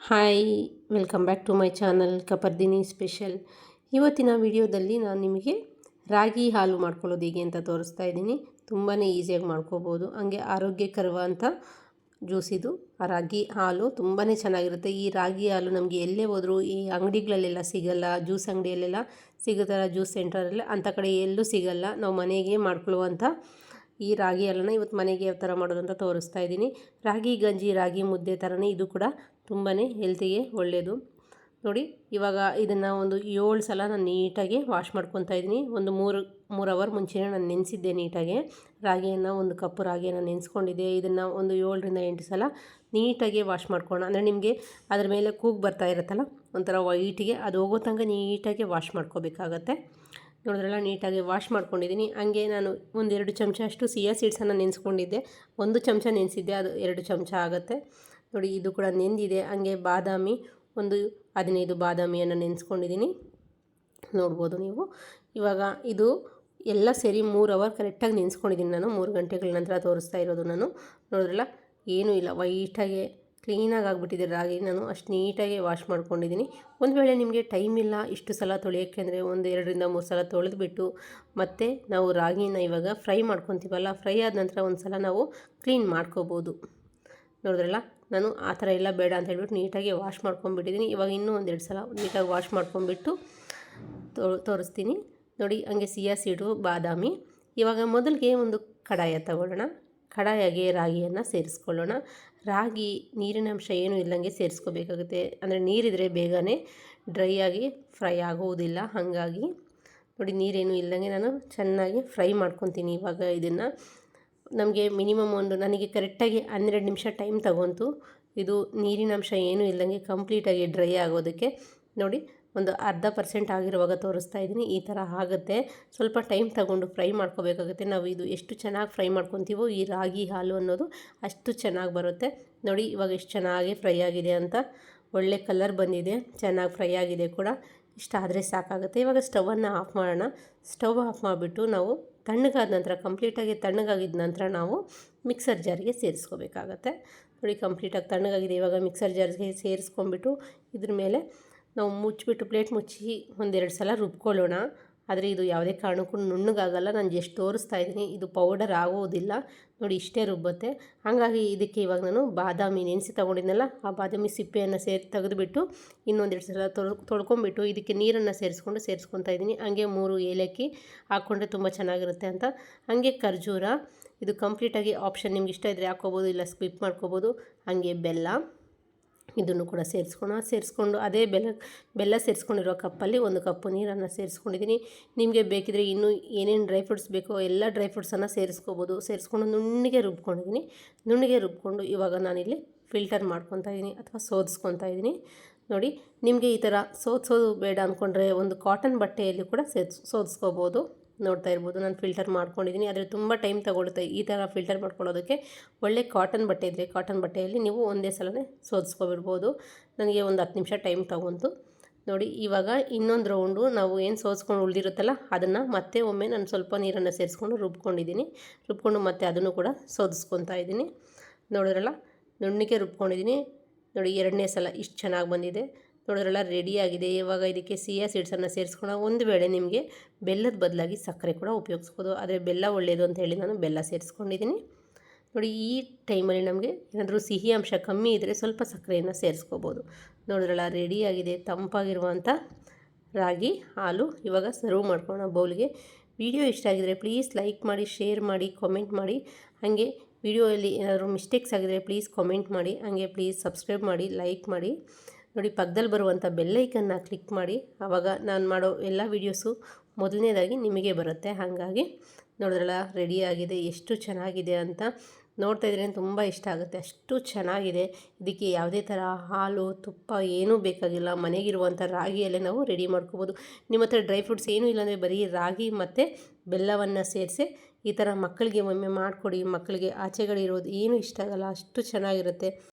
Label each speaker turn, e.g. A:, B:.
A: Hi, welcome back to my channel Kapardini special. ಇವತ್ತಿನ ವಿಡಿಯೋದಲ್ಲಿ ನಾನು ನಿಮಗೆ ರಾಗಿ ಹಾಲು ಮಾಡ್ಕೊಳ್ಳೋದು ಹೇಗೆ ಅಂತ ತೋರಿಸ್ತಾ ಇದ್ದೀನಿ. ತುಂಬಾ ಈಸಿಯಾಗಿ ಮಾಡ್ಕೋಬೋದು. ಹಂಗೆ ಆರೋಗ್ಯಕರವಂಥ ಜ್ಯೂಸ್ ಇದು. ಆ ರಾಗಿ ಹಾಲು ತುಂಬಾ ಚೆನ್ನಾಗಿರುತ್ತೆ. ಈ ರಾಗಿ ಹಾಲು ನಮಗೆ ಎಲ್ಲೇ ಹೋದರೂ ಈ ಅಂಗಡಿಗಳಲ್ಲೆಲ್ಲ ಸಿಗಲ್ಲ, ಜ್ಯೂಸ್ ಅಂಗಡಿಯಲ್ಲೆಲ್ಲ ಸಿಗುತ್ತಲ್ಲ, ಜ್ಯೂಸ್ ಸೆಂಟರಲ್ಲಿ ಅಂಥ ಕಡೆ ಎಲ್ಲೂ ಸಿಗಲ್ಲ. ನಾವು ಮನೆಗೆ ಮಾಡ್ಕೊಳ್ಳುವಂಥ ಈ ರಾಗಿ ಹಾಲನ್ನು ಇವತ್ತು ಮನೆಗೆ ಯಾವ ಥರ ಮಾಡೋದು ಅಂತ ತೋರಿಸ್ತಾ ಇದ್ದೀನಿ. ರಾಗಿ ಗಂಜಿ, ರಾಗಿ ಮುದ್ದೆ ಥರನೇ ಇದು ಕೂಡ ತುಂಬಾ ಹೆಲ್ತಿಗೆ ಒಳ್ಳೆಯದು. ನೋಡಿ, ಇವಾಗ ಇದನ್ನು ಒಂದು 7 ಸಲ ನಾನು ನೀಟಾಗಿ ವಾಶ್ ಮಾಡ್ಕೊತಾ ಇದ್ದೀನಿ. ಒಂದು 3 ಅವರ್ ಮುಂಚೆನೇ ನಾನು ನೆನೆಸಿದ್ದೆ ನೀಟಾಗಿ. ರಾಗಿಯನ್ನು 1 ಕಪ್ ರಾಗಿಯನ್ನು ನೆನೆಸ್ಕೊಂಡಿದ್ದೆ. ಇದನ್ನು ಒಂದು 7ರಿಂದ 8 ಸಲ ನೀಟಾಗಿ ವಾಶ್ ಮಾಡ್ಕೊಳ್ಳೋಣ. ಅಂದರೆ ನಿಮಗೆ ಅದ್ರ ಮೇಲೆ ಕೂಗು ಬರ್ತಾ ಇರುತ್ತಲ್ಲ, ಒಂಥರ ವೈಟಿಗೆ ಅದು ಹೋಗೋ ತನಕ ನೀಟಾಗಿ ವಾಶ್ ಮಾಡ್ಕೋಬೇಕಾಗತ್ತೆ. ನೋಡಿದ್ರಲ್ಲ, ನೀಟಾಗಿ ವಾಶ್ ಮಾಡ್ಕೊಂಡಿದ್ದೀನಿ. ಹಂಗೆ ನಾನು 1-2 ಚಮಚ ಅಷ್ಟು ಸಿಯಾ ಸೀಡ್ಸನ್ನು ನೆನೆಸ್ಕೊಂಡಿದ್ದೆ. 1 ಚಮಚ ನೆನೆಸಿದ್ದೆ, ಅದು 2 ಚಮಚ ಆಗುತ್ತೆ. ನೋಡಿ, ಇದು ಕೂಡ ನೆಂದಿದೆ. ಹಂಗೆ ಬಾದಾಮಿ ಒಂದು 15 ಬಾದಾಮಿಯನ್ನು ನೆನೆಸ್ಕೊಂಡಿದ್ದೀನಿ, ನೋಡ್ಬೋದು ನೀವು. ಇವಾಗ ಇದು ಎಲ್ಲ ಸೇರಿ 3 ಅವರ್ ಕರೆಕ್ಟಾಗಿ ನೆನೆಸ್ಕೊಂಡಿದ್ದೀನಿ ನಾನು. 3 ಗಂಟೆಗಳ ನಂತರ ತೋರಿಸ್ತಾ ಇರೋದು ನಾನು. ನೋಡಿದ್ರಲ್ಲ, ಏನೂ ಇಲ್ಲ, ವೈಟಾಗಿ ಕ್ಲೀನಾಗಿ ಆಗಿಬಿಟ್ಟಿದೆ ರಾಗಿ. ನಾನು ಅಷ್ಟು ನೀಟಾಗಿ ವಾಶ್ ಮಾಡ್ಕೊಂಡಿದ್ದೀನಿ. ಒಂದು ವೇಳೆ ನಿಮಗೆ ಟೈಮ್ ಇಲ್ಲ ಇಷ್ಟು ಸಲ ತೊಳೆಯೋಕ್ಕೆ ಅಂದರೆ 2ರಿಂದ 3 ಸಲ ತೊಳೆದ್ಬಿಟ್ಟು ಮತ್ತು ನಾವು ರಾಗಿನ ಇವಾಗ ಫ್ರೈ ಮಾಡ್ಕೊತೀವಲ್ಲ, ಫ್ರೈ ಆದ ನಂತರ ಒಂದು ಸಲ ನಾವು ಕ್ಲೀನ್ ಮಾಡ್ಕೋಬೋದು. ನೋಡಿದ್ರಲ್ಲ, ನಾನು ಆ ಥರ ಎಲ್ಲ ಬೇಡ ಅಂತ ಹೇಳ್ಬಿಟ್ಟು ನೀಟಾಗಿ ವಾಶ್ ಮಾಡ್ಕೊಂಡ್ಬಿಟ್ಟಿದ್ದೀನಿ. ಇವಾಗ ಇನ್ನೂ 1-2 ಸಲ ನೀಟಾಗಿ ವಾಶ್ ಮಾಡ್ಕೊಂಡ್ಬಿಟ್ಟು ತೋರಿಸ್ತೀನಿ. ನೋಡಿ, ಹಂಗೆ ಸಿಯಾ ಸೀಡು, ಬಾದಾಮಿ. ಇವಾಗ ಮೊದಲಿಗೆ ಒಂದು ಕಡಾಯ ತಗೊಳ್ಳೋಣ. ಕಡಾಯಿಗೆ ರಾಗಿಯನ್ನು ಸೇರಿಸ್ಕೊಳ್ಳೋಣ. ರಾಗಿ ನೀರಿನಂಶ ಏನೂ ಇಲ್ಲಂಗೆ ಸೇರಿಸ್ಕೋಬೇಕಾಗುತ್ತೆ. ಅಂದರೆ ನೀರಿದ್ರೆ ಬೇಗನೆ ಡ್ರೈ ಆಗಿ ಫ್ರೈ ಆಗೋದಿಲ್ಲ. ಹಾಗಾಗಿ ನೋಡಿ, ನೀರೇನು ಇಲ್ಲಂಗೆ ನಾನು ಚೆನ್ನಾಗಿ ಫ್ರೈ ಮಾಡ್ಕೊತೀನಿ. ಇವಾಗ ಇದನ್ನು ನಮಗೆ ಮಿನಿಮಮ್ ನನಗೆ ಕರೆಕ್ಟಾಗಿ 12 ನಿಮಿಷ ಟೈಮ್ ತಗೊಂತು. ಇದು ನೀರಿನಂಶ ಏನೂ ಇಲ್ಲಂಗೆ ಕಂಪ್ಲೀಟಾಗಿ ಡ್ರೈ ಆಗೋದಕ್ಕೆ. ನೋಡಿ, ಒಂದು 0.5% ಆಗಿರುವಾಗ ತೋರಿಸ್ತಾ ಇದ್ದೀನಿ. ಈ ಥರ ಆಗುತ್ತೆ. ಸ್ವಲ್ಪ ಟೈಮ್ ತಗೊಂಡು ಫ್ರೈ ಮಾಡ್ಕೋಬೇಕಾಗುತ್ತೆ. ನಾವು ಇದು ಎಷ್ಟು ಚೆನ್ನಾಗಿ ಫ್ರೈ ಮಾಡ್ಕೊತೀವೋ ಈ ರಾಗಿ ಹಾಲು ಅನ್ನೋದು ಅಷ್ಟು ಚೆನ್ನಾಗಿ ಬರುತ್ತೆ. ನೋಡಿ, ಇವಾಗ ಎಷ್ಟು ಚೆನ್ನಾಗಿ ಫ್ರೈ ಆಗಿದೆ ಅಂತ. ಒಳ್ಳೆ ಕಲರ್ ಬಂದಿದೆ, ಚೆನ್ನಾಗಿ ಫ್ರೈ ಆಗಿದೆ ಕೂಡ. ಇಷ್ಟಾದರೆ ಸಾಕಾಗುತ್ತೆ. ಇವಾಗ ಸ್ಟವನ್ನು ಆಫ್ ಮಾಡೋಣ. ಸ್ಟವ್ ಆಫ್ ಮಾಡಿಬಿಟ್ಟು ನಾವು ತಣ್ಣಗಾದ ನಂತರ, ಕಂಪ್ಲೀಟಾಗಿ ತಣ್ಣಗಾಗಿದ್ದ ನಂತರ ನಾವು ಮಿಕ್ಸರ್ ಜಾರಿಗೆ ಸೇರಿಸ್ಕೋಬೇಕಾಗತ್ತೆ. ನೋಡಿ, ಕಂಪ್ಲೀಟಾಗಿ ತಣ್ಣಗಾಗಿದೆ. ಇವಾಗ ಮಿಕ್ಸರ್ ಜಾರ್ಗೆ ಸೇರಿಸ್ಕೊಂಡ್ಬಿಟ್ಟು ಇದ್ರ ಮೇಲೆ ನಾವು ಮುಚ್ಚಿಬಿಟ್ಟು ಪ್ಲೇಟ್ ಮುಚ್ಚಿ 1-2 ಸಲ ರುಬ್ಕೊಳ್ಳೋಣ. ಆದರೆ ಇದು ಯಾವುದೇ ಕಾರಣಕ್ಕೂ ನುಣ್ಣಗಾಗಲ್ಲ. ನಾನು ಎಷ್ಟು ತೋರಿಸ್ತಾ ಇದ್ದೀನಿ ಇದು ಪೌಡರ್ ಆಗೋದಿಲ್ಲ. ನೋಡಿ, ಇಷ್ಟೇ ರುಬ್ಬುತ್ತೆ. ಹಾಗಾಗಿ ಇದಕ್ಕೆ ಇವಾಗ ನಾನು ಬಾದಾಮಿ ನೆನೆಸಿ ತೊಗೊಂಡಿದ್ನಲ್ಲ, ಆ ಬಾದಾಮಿ ಸಿಪ್ಪೆಯನ್ನು ತೆಗೆದುಬಿಟ್ಟು ಇನ್ನೊಂದೆರಡು ಸಲ ತೊಳ್ಕೊಂಬಿಟ್ಟು ಇದಕ್ಕೆ ನೀರನ್ನು ಸೇರಿಸ್ಕೊತಾ ಇದ್ದೀನಿ. ಹಂಗೆ 3 ಏಲಕ್ಕಿ ಹಾಕ್ಕೊಂಡ್ರೆ ತುಂಬ ಚೆನ್ನಾಗಿರುತ್ತೆ ಅಂತ. ಹಂಗೆ ಖರ್ಜೂರ, ಇದು ಕಂಪ್ಲೀಟಾಗಿ ಆಪ್ಷನ್, ನಿಮ್ಗೆ ಇಷ್ಟ ಇದ್ದರೆ ಹಾಕ್ಕೋಬೋದು, ಇಲ್ಲ ಸ್ಕಿಪ್ ಮಾಡ್ಕೋಬೋದು. ಹಂಗೆ ಬೆಲ್ಲ, ಇದನ್ನು ಕೂಡ ಸೇರಿಸ್ಕೊಂಡು ಅದೇ ಬೆಲ್ಲ ಸೇರಿಸ್ಕೊಂಡಿರೋ ಕಪ್ಪಲ್ಲಿ 1 ಕಪ್ಪು ನೀರನ್ನು ಸೇರಿಸ್ಕೊಂಡಿದ್ದೀನಿ. ನಿಮಗೆ ಬೇಕಿದ್ರೆ ಇನ್ನೂ ಏನೇನು ಡ್ರೈ ಫ್ರೂಟ್ಸ್ ಬೇಕೋ ಎಲ್ಲ ಡ್ರೈ ಫ್ರೂಟ್ಸನ್ನು ಸೇರಿಸ್ಕೋಬೋದು. ಸೇರಿಸ್ಕೊಂಡು ನುಣ್ಣಗೆ ರುಬ್ಕೊಂಡಿದ್ದೀನಿ. ನುಣ್ಣಗೆ ರುಬ್ಕೊಂಡು ಇವಾಗ ನಾನಿಲ್ಲಿ ಫಿಲ್ಟರ್ ಮಾಡ್ಕೊತಾ ಇದ್ದೀನಿ ಅಥವಾ ಸೋದಿಸ್ಕೊತಾ ಇದ್ದೀನಿ. ನೋಡಿ, ನಿಮಗೆ ಈ ಥರ ಸೋದಿಸೋದು ಬೇಡ ಅಂದ್ಕೊಂಡ್ರೆ ಒಂದು ಕಾಟನ್ ಬಟ್ಟೆಯಲ್ಲಿ ಕೂಡ ಸೋದಿಸ್ಕೋಬೋದು. ನೋಡ್ತಾ ಇರ್ಬೋದು, ನಾನು ಫಿಲ್ಟರ್ ಮಾಡ್ಕೊಂಡಿದ್ದೀನಿ. ಆದರೆ ತುಂಬ ಟೈಮ್ ತಗೊಳುತ್ತೆ ಈ ಥರ ಫಿಲ್ಟರ್ ಮಾಡ್ಕೊಳ್ಳೋದಕ್ಕೆ. ಒಳ್ಳೆ ಕಾಟನ್ ಬಟ್ಟೆ ಇದ್ದರೆ ಕಾಟನ್ ಬಟ್ಟೆಯಲ್ಲಿ ನೀವು ಒಂದೇ ಸಲನೇ ಸೋದಿಸ್ಕೊಬಿಡ್ಬೋದು. ನನಗೆ ಒಂದು 10 ನಿಮಿಷ ಟೈಮ್ ತಗೊಂತು. ನೋಡಿ, ಇವಾಗ ಇನ್ನೊಂದು ರೌಂಡು ನಾವು ಏನು ಸೋದಿಸ್ಕೊಂಡು ಉಳಿದಿರುತ್ತಲ್ಲ ಅದನ್ನು ಮತ್ತೆ ಒಮ್ಮೆ ನಾನು ಸ್ವಲ್ಪ ನೀರನ್ನು ಸೇರಿಸ್ಕೊಂಡು ರುಬ್ಕೊಂಡು ಮತ್ತೆ ಅದನ್ನು ಕೂಡ ಸೋದಿಸ್ಕೊತಾ ಇದ್ದೀನಿ. ನೋಡಿದ್ರಲ್ಲ, ನುಣ್ಣಗೆ ರುಬ್ಕೊಂಡಿದ್ದೀನಿ. ನೋಡಿ, 2ನೇ ಸಲ ಇಷ್ಟು ಚೆನ್ನಾಗಿ ಬಂದಿದೆ. ನೋಡಿದ್ರಲ್ಲ, ರೆಡಿಯಾಗಿದೆ. ಇವಾಗ ಇದಕ್ಕೆ ಸಿಯಾ ಸೀಡ್ಸನ್ನು ಸೇರಿಸ್ಕೊಳ್ಳೋ. ಒಂದು ವೇಳೆ ನಿಮಗೆ ಬೆಲ್ಲದ ಬದಲಾಗಿ ಸಕ್ಕರೆ ಕೂಡ ಉಪಯೋಗಿಸ್ಬೋದು. ಆದರೆ ಬೆಲ್ಲ ಒಳ್ಳೆಯದು ಅಂತ ಹೇಳಿ ನಾನು ಬೆಲ್ಲ ಸೇರಿಸ್ಕೊಂಡಿದ್ದೀನಿ. ನೋಡಿ, ಈ ಟೈಮಲ್ಲಿ ನಮಗೆ ಏನಾದರೂ ಸಿಹಿ ಅಂಶ ಕಮ್ಮಿ ಇದ್ದರೆ ಸ್ವಲ್ಪ ಸಕ್ಕರೆಯನ್ನು ಸೇರಿಸ್ಕೋಬೋದು. ನೋಡಿದ್ರಲ್ಲ, ರೆಡಿಯಾಗಿದೆ ತಂಪಾಗಿರುವಂಥ ರಾಗಿ ಹಾಲು. ಇವಾಗ ಸರ್ವ್ ಮಾಡ್ಕೊಳ್ಳೋಣ ಬೌಲ್ಗೆ. ವಿಡಿಯೋ ಇಷ್ಟ ಆಗಿದರೆ ಪ್ಲೀಸ್ ಲೈಕ್ ಮಾಡಿ, ಶೇರ್ ಮಾಡಿ, ಕಾಮೆಂಟ್ ಮಾಡಿ. ಹಾಗೆ ವಿಡಿಯೋಯಲ್ಲಿ ಏನಾದರೂ ಮಿಸ್ಟೇಕ್ಸ್ ಆಗಿದರೆ ಪ್ಲೀಸ್ ಕಾಮೆಂಟ್ ಮಾಡಿ. ಹಾಗೆ ಪ್ಲೀಸ್ ಸಬ್ಸ್ಕ್ರೈಬ್ ಮಾಡಿ, ಲೈಕ್ ಮಾಡಿ. ನೋಡಿ, ಪಕ್ಕದಲ್ಲಿ ಬರುವಂಥ ಬೆಲ್ಲೈಕನ್ನ ಕ್ಲಿಕ್ ಮಾಡಿ. ಆವಾಗ ನಾನು ಮಾಡೋ ಎಲ್ಲ ವೀಡಿಯೋಸು ಮೊದಲನೇದಾಗಿ ನಿಮಗೆ ಬರುತ್ತೆ. ಹಾಗಾಗಿ ನೋಡಿದ್ರಲ್ಲ, ರೆಡಿಯಾಗಿದೆ. ಎಷ್ಟು ಚೆನ್ನಾಗಿದೆ ಅಂತ ನೋಡ್ತಾ ಇದ್ರೇ ತುಂಬ ಇಷ್ಟ ಆಗುತ್ತೆ, ಅಷ್ಟು ಚೆನ್ನಾಗಿದೆ. ಇದಕ್ಕೆ ಯಾವುದೇ ಥರ ಹಾಲು, ತುಪ್ಪ ಏನೂ ಬೇಕಾಗಿಲ್ಲ. ಮನೆಗಿರುವಂಥ ರಾಗಿಯಲ್ಲೇ ನಾವು ರೆಡಿ ಮಾಡ್ಕೋಬೋದು. ನಿಮ್ಮ ಹತ್ರ ಡ್ರೈ ಫ್ರೂಟ್ಸ್ ಏನೂ ಇಲ್ಲಾಂದರೆ ಬರೀ ರಾಗಿ ಮತ್ತು ಬೆಲ್ಲವನ್ನು ಸೇರಿಸಿ ಈ ಥರ ಮಕ್ಕಳಿಗೆ ಒಮ್ಮೆ ಮಾಡಿಕೊಡಿ. ಮಕ್ಕಳಿಗೆ ಆಚೆಗಳಿರೋದು ಏನೂ ಇಷ್ಟ ಆಗಲ್ಲ, ಅಷ್ಟು ಚೆನ್ನಾಗಿರುತ್ತೆ.